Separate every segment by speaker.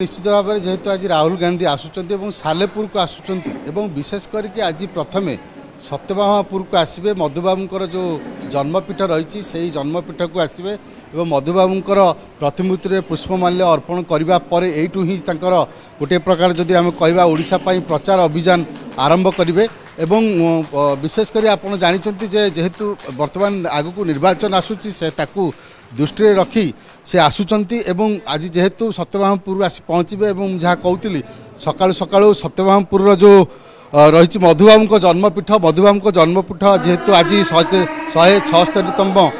Speaker 1: निश्चित भाव में जेहेतु आज राहुल गांधी आसुच्च सालेपुर को आसुच्च विशेष करके आज प्रथमे सत्यभामापुर को आसवे मधुबाबूर जो जन्मपीठ रही से ही जन्मपीठ को आसवे और मधुबाबूर प्रतिमूर्ति में पुष्पमाल्य अर्पण करने यू ही गोटे प्रकार जदि आम कह ओडिशा प्रचार अभियान आरंभ करेंगे एवं विशेषकर आप जानते जेहेतु वर्तमान आग को निर्वाचन आसूची से ताकू दृष्टि रखी से आसुचंती एवं आज जेहेतु सत्यभामापुर आसी पहुँचे और जहाँ कहती सकाळु सकाळु सत्यभामापुर जो रही मधुबाबू जन्मपीठ मधुबाबू जन्मपीठ जेहेतु आज 176तम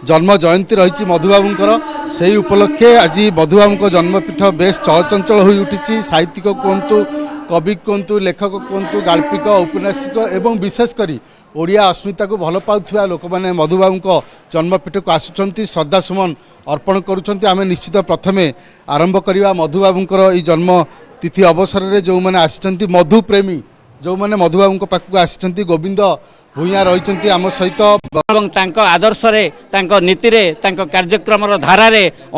Speaker 1: जन्म जयंती रही मधुबाबूर से उपलक्षे आज मधुबाबू जन्मपीठ बेस चलचंचल हो उठी साहित्यिक कहतु कवि कहतु लेखक कहतु गाल्पिक औपन्यासिक एवं विशेषकर ओडिया अस्मिता को भल पाउथिबा लोक मैंने मधुबाबू जन्मपीठ को आसुचंती श्रद्धा सुमन अर्पण करुँच आम निश्चित प्रथमे आरंभ करवा मधुबाबूर ये जन्म तिथि अवसर में जो मैंने आसी मधु प्रेमी जो मैंने मधुबाबू पाखक आसी गोविंद भूया रही आम सहित
Speaker 2: आदर्श नीति कार्यक्रम धारा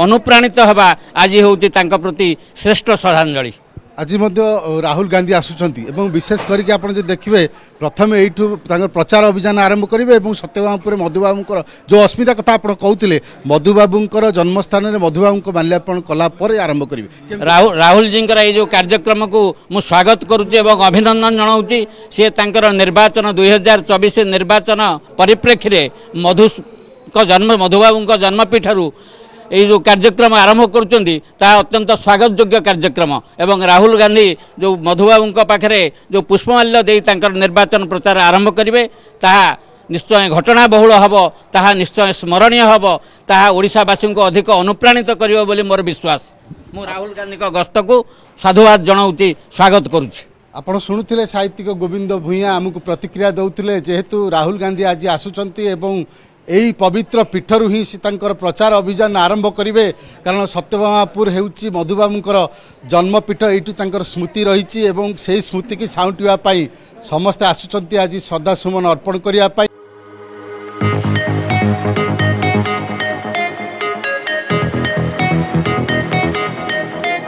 Speaker 2: अनुप्राणित हवा आज हूँ प्रति श्रेष्ठ श्रद्धांजलि।
Speaker 1: आज राहुल गांधी आसुचंती एवं विशेष करके आप देखिए प्रथम यू प्रचार अभियान आरंभ करेंगे और सत्यभामापुर मधुबाबूर जो अस्मिता कथा आप कहते मधुबाबूर जन्मस्थान में मधुबाबू को माल्यार्पण कलापर आरंभ करेंगे।
Speaker 2: राहुल जी का जो कार्यक्रम को मुझे स्वागत करुच्ची अभिनंदन जनाऊँगी सी निर्वाचन 2024 निर्वाचन परिप्रेक्षी मधुबाबू जन्मपीठ ये जो कार्यक्रम आरंभ करुँचा अत्यंत स्वागत योग्य कार्यक्रम एवं राहुल गांधी जो मधुबाबू पाखे जो पुष्पमाल्य दे निर्वाचन प्रचार आरंभ करेंगे ताहा निश्चय घटना बहुल हम ताहा निश्चय स्मरणीय हम ताहा ओडिशावासी को अधिक अनुप्राणित करियो बोली मोर विश्वास। मु राहुल गांधी गस्त को साधुवाद जनाऊँगी स्वागत करुच्ची।
Speaker 1: आपण शुणुले साहित्यिक गोविंद भूया आमको प्रतिक्रिया दौले जेहेतु राहुल गांधी आज आसुचंती एवं यही पवित्र पीठर ही प्रचार अभियान आरंभ करेंगे कारण सत्यभामापुर होउची मधुबाबूर जन्मपीठ यू स्मृति रही से स्मृति की साउंटापी समस्ते आसुचंती आज श्रद्धा सुमन अर्पण करने।